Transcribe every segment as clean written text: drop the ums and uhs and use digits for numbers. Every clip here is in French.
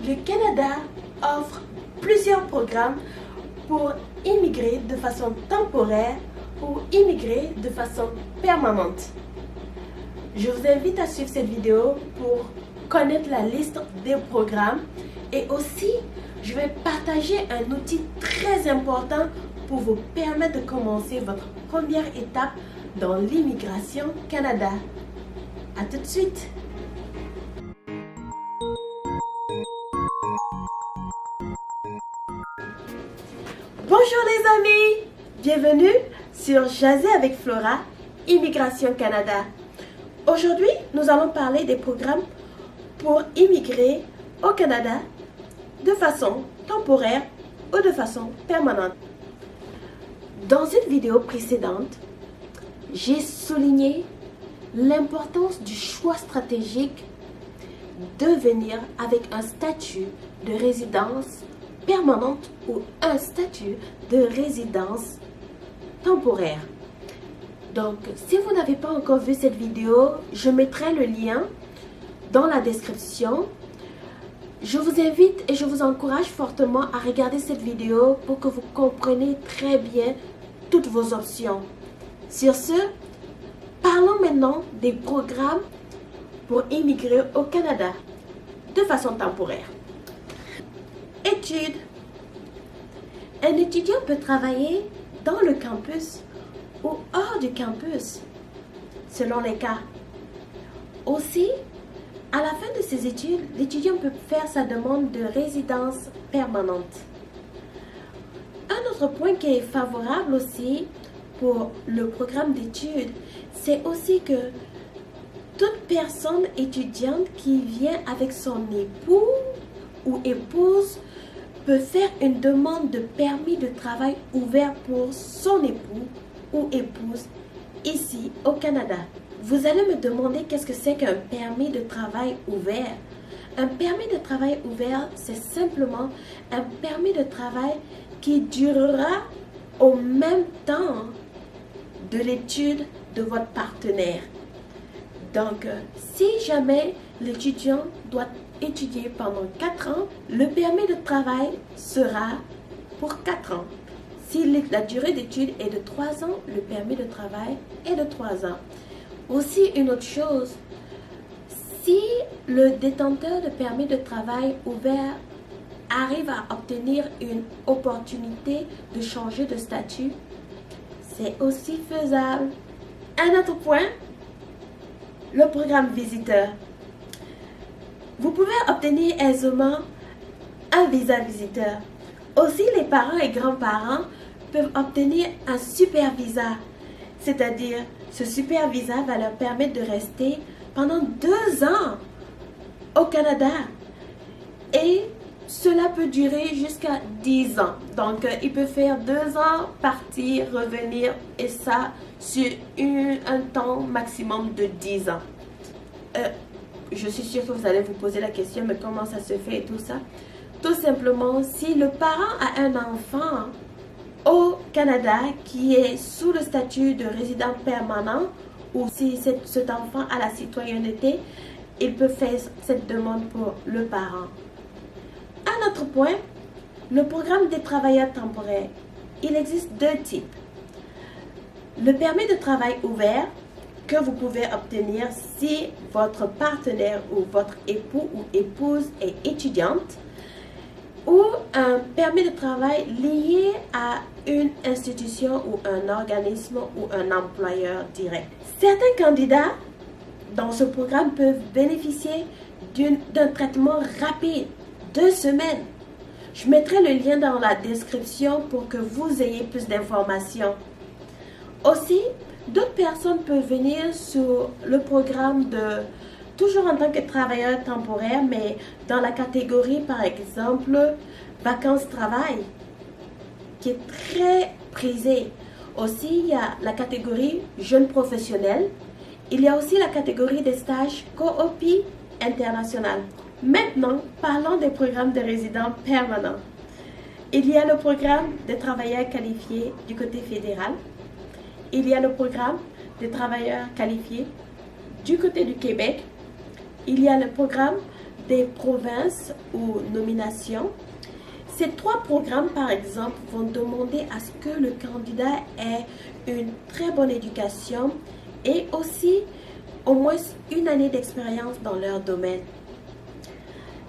Le Canada offre plusieurs programmes pour immigrer de façon temporaire ou immigrer de façon permanente. Je vous invite à suivre cette vidéo pour connaître la liste des programmes et aussi je vais partager un outil très important pour vous permettre de commencer votre première étape dans l'immigration Canada. À tout de suite! Bonjour les amis! Bienvenue sur Jaser avec Flora, Immigration Canada. Aujourd'hui, nous allons parler des programmes pour immigrer au Canada de façon temporaire ou de façon permanente. Dans une vidéo précédente, j'ai souligné l'importance du choix stratégique de venir avec un statut de résidence permanente ou un statut de résidence temporaire. Donc, si vous n'avez pas encore vu cette vidéo, je mettrai le lien dans la description. Je vous invite et je vous encourage fortement à regarder cette vidéo pour que vous compreniez très bien toutes vos options. Sur ce, parlons maintenant des programmes pour immigrer au Canada de façon temporaire. Études. Un étudiant peut travailler dans le campus ou hors du campus, selon les cas. Aussi, à la fin de ses études, l'étudiant peut faire sa demande de résidence permanente. Un autre point qui est favorable aussi pour le programme d'études, c'est aussi que toute personne étudiante qui vient avec son époux ou épouse peut faire une demande de permis de travail ouvert pour son époux ou épouse ici au Canada. Vous allez me demander qu'est-ce que c'est qu'un permis de travail ouvert. Un permis de travail ouvert, c'est simplement un permis de travail qui durera au même temps de l'étude de votre partenaire. Donc, si jamais l'étudiant doit étudier pendant 4 ans, le permis de travail sera pour 4 ans. Si la durée d'étude est de 3 ans, le permis de travail est de 3 ans. Aussi, une autre chose, si le détenteur de permis de travail ouvert arrive à obtenir une opportunité de changer de statut, c'est aussi faisable. Un autre point, le programme visiteur. Vous pouvez obtenir aisément un visa visiteur. Aussi, les parents et grands-parents peuvent obtenir un super visa. C'est-à-dire, ce super visa va leur permettre de rester pendant 2 ans au Canada. Et cela peut durer jusqu'à 10 ans. Donc, il peut faire 2 ans, partir, revenir, et ça sur un temps maximum de 10 ans. Je suis sûre que vous allez vous poser la question, mais comment ça se fait et tout ça? Tout simplement, si le parent a un enfant au Canada qui est sous le statut de résident permanent, ou si cet enfant a la citoyenneté, il peut faire cette demande pour le parent. Un autre point, le programme des travailleurs temporaires. Il existe 2 types. Le permis de travail ouvert que vous pouvez obtenir si votre partenaire ou votre époux ou épouse est étudiante, ou un permis de travail lié à une institution ou un organisme ou un employeur direct. Certains candidats dans ce programme peuvent bénéficier d'un traitement rapide, 2 semaines. Je mettrai le lien dans la description pour que vous ayez plus d'informations. Aussi, d'autres personnes peuvent venir sur le programme toujours en tant que travailleur temporaire, mais dans la catégorie, par exemple, vacances-travail, qui est très prisée. Aussi, il y a la catégorie jeunes professionnels. Il y a aussi la catégorie des stages coopis international. Maintenant, parlons des programmes de résidents permanents. Il y a le programme de travailleurs qualifiés du côté fédéral. Il y a le programme de travailleurs qualifiés du côté du Québec. Il y a le programme des provinces ou nominations. Ces 3 programmes, par exemple, vont demander à ce que le candidat ait une très bonne éducation et aussi au moins une année d'expérience dans leur domaine.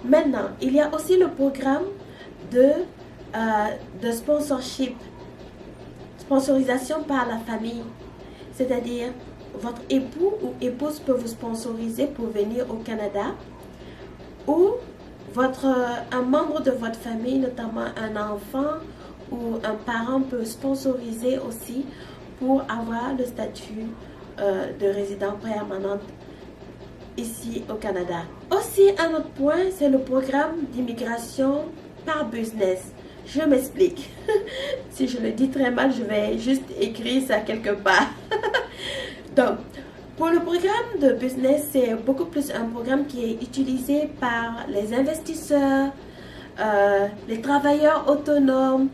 Maintenant, il y a aussi le programme de sponsorship, sponsorisation par la famille, c'est-à-dire votre époux ou épouse peut vous sponsoriser pour venir au Canada ou un membre de votre famille, notamment un enfant ou un parent peut sponsoriser aussi pour avoir le statut de résident permanent ici au Canada. Aussi, un autre point, c'est le programme d'immigration par business. Je m'explique. Si je le dis très mal, je vais juste écrire ça quelque part. Donc, pour le programme de business, c'est beaucoup plus un programme qui est utilisé par les investisseurs, les travailleurs autonomes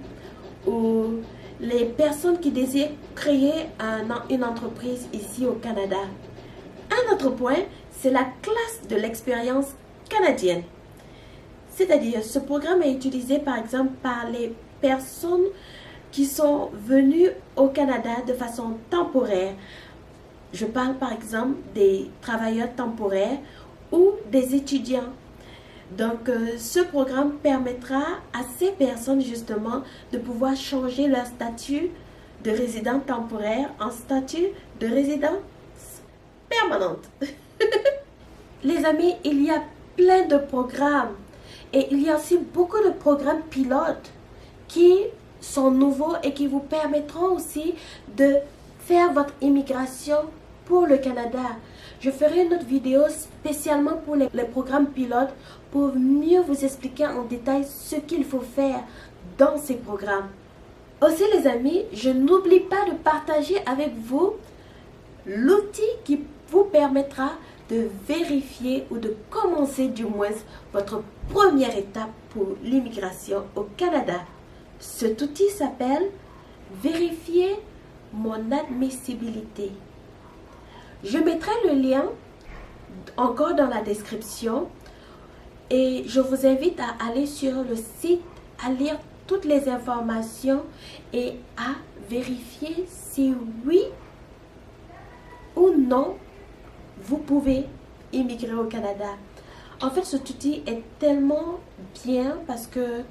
ou les personnes qui désirent créer une entreprise ici au Canada. Un autre point, c'est la classe de l'expérience canadienne. C'est-à-dire, ce programme est utilisé par exemple par les personnes qui sont venues au Canada de façon temporaire. Je parle par exemple des travailleurs temporaires ou des étudiants. Donc, ce programme permettra à ces personnes justement de pouvoir changer leur statut de résident temporaire en statut de résident permanente. Les amis, il y a plein de programmes et il y a aussi beaucoup de programmes pilotes qui sont nouveaux et qui vous permettront aussi de faire votre immigration pour le Canada. Je ferai une autre vidéo spécialement pour les programmes pilotes pour mieux vous expliquer en détail ce qu'il faut faire dans ces programmes. Aussi les amis, je n'oublie pas de partager avec vous l'outil qui vous permettra de vérifier ou de commencer du moins votre première étape pour l'immigration au Canada. Cet outil s'appelle Vérifier mon admissibilité. Je mettrai le lien encore dans la description et je vous invite à aller sur le site, à lire toutes les informations et à vérifier si oui ou non vous pouvez immigrer au Canada. En fait, cet outil est tellement bien parce que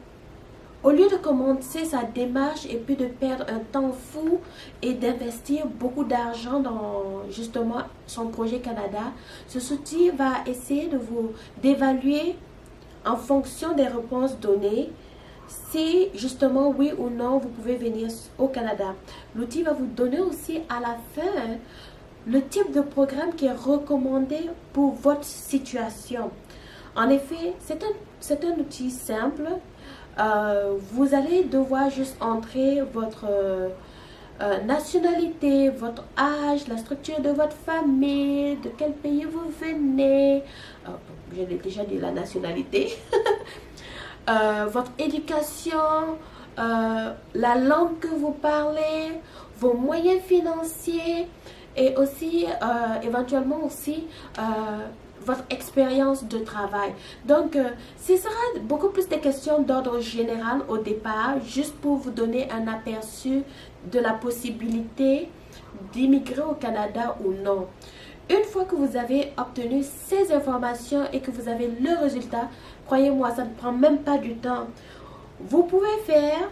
au lieu de commencer sa démarche et puis de perdre un temps fou et d'investir beaucoup d'argent dans justement son projet Canada, ce outil va essayer d'évaluer en fonction des réponses données si justement oui ou non vous pouvez venir au Canada. L'outil va vous donner aussi à la fin le type de programme qui est recommandé pour votre situation. En effet, c'est un outil simple. Vous allez devoir juste entrer votre nationalité, votre âge, la structure de votre famille, de quel pays vous venez. Je l'ai déjà dit, la nationalité. Votre éducation, la langue que vous parlez, vos moyens financiers et aussi éventuellement aussi votre expérience de travail. Donc, ce sera beaucoup plus des questions d'ordre général au départ, juste pour vous donner un aperçu de la possibilité d'immigrer au Canada ou non. Une fois que vous avez obtenu ces informations et que vous avez le résultat, croyez-moi, ça ne prend même pas du temps. Vous pouvez faire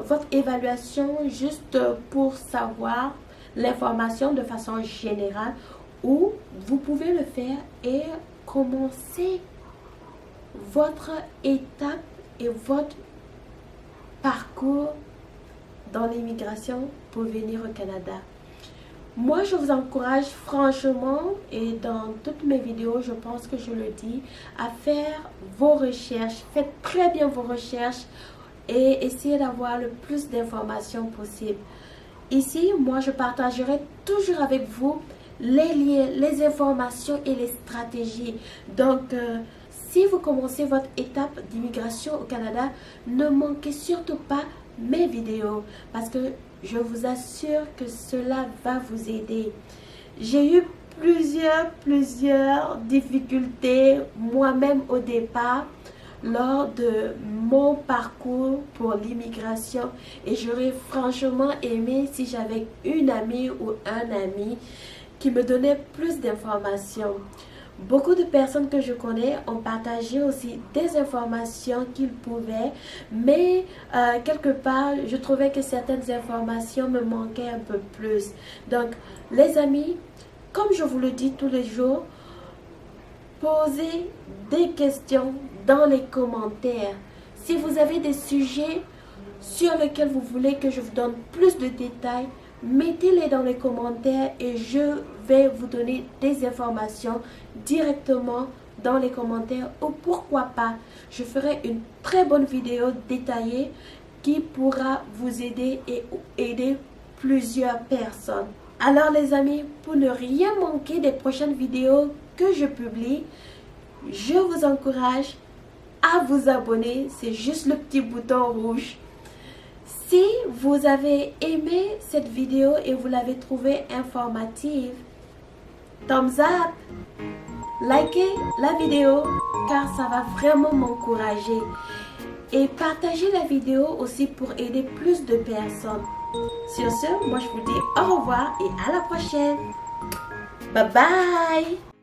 votre évaluation juste pour savoir l'information de façon générale ou vous pouvez le faire et commencer votre étape et votre parcours dans l'immigration pour venir au Canada. Moi, je vous encourage franchement et dans toutes mes vidéos, je pense que je le dis, à faire vos recherches. Faites très bien vos recherches et essayez d'avoir le plus d'informations possible. Ici, moi, je partagerai toujours avec vous les liens, les informations et les stratégies. Donc, si vous commencez votre étape d'immigration au Canada, ne manquez surtout pas mes vidéos parce que je vous assure que cela va vous aider. J'ai eu plusieurs difficultés moi-même au départ lors de mon parcours pour l'immigration, et j'aurais franchement aimé si j'avais une amie ou un ami qui me donnait plus d'informations. Beaucoup de personnes que je connais ont partagé aussi des informations qu'ils pouvaient, mais quelque part, je trouvais que certaines informations me manquaient un peu plus. Donc, les amis, comme je vous le dis tous les jours, posez des questions dans les commentaires. Si vous avez des sujets sur lesquels vous voulez que je vous donne plus de détails, mettez-les dans les commentaires et je vais vous donner des informations directement dans les commentaires, ou pourquoi pas, je ferai une très bonne vidéo détaillée qui pourra vous aider et aider plusieurs personnes. Alors les amis, pour ne rien manquer des prochaines vidéos que je publie, je vous encourage à vous abonner. C'est juste le petit bouton rouge. Si vous avez aimé cette vidéo et vous l'avez trouvée informative, thumbs up, likez la vidéo car ça va vraiment m'encourager. Et partagez la vidéo aussi pour aider plus de personnes. Sur ce, moi je vous dis au revoir et à la prochaine. Bye bye.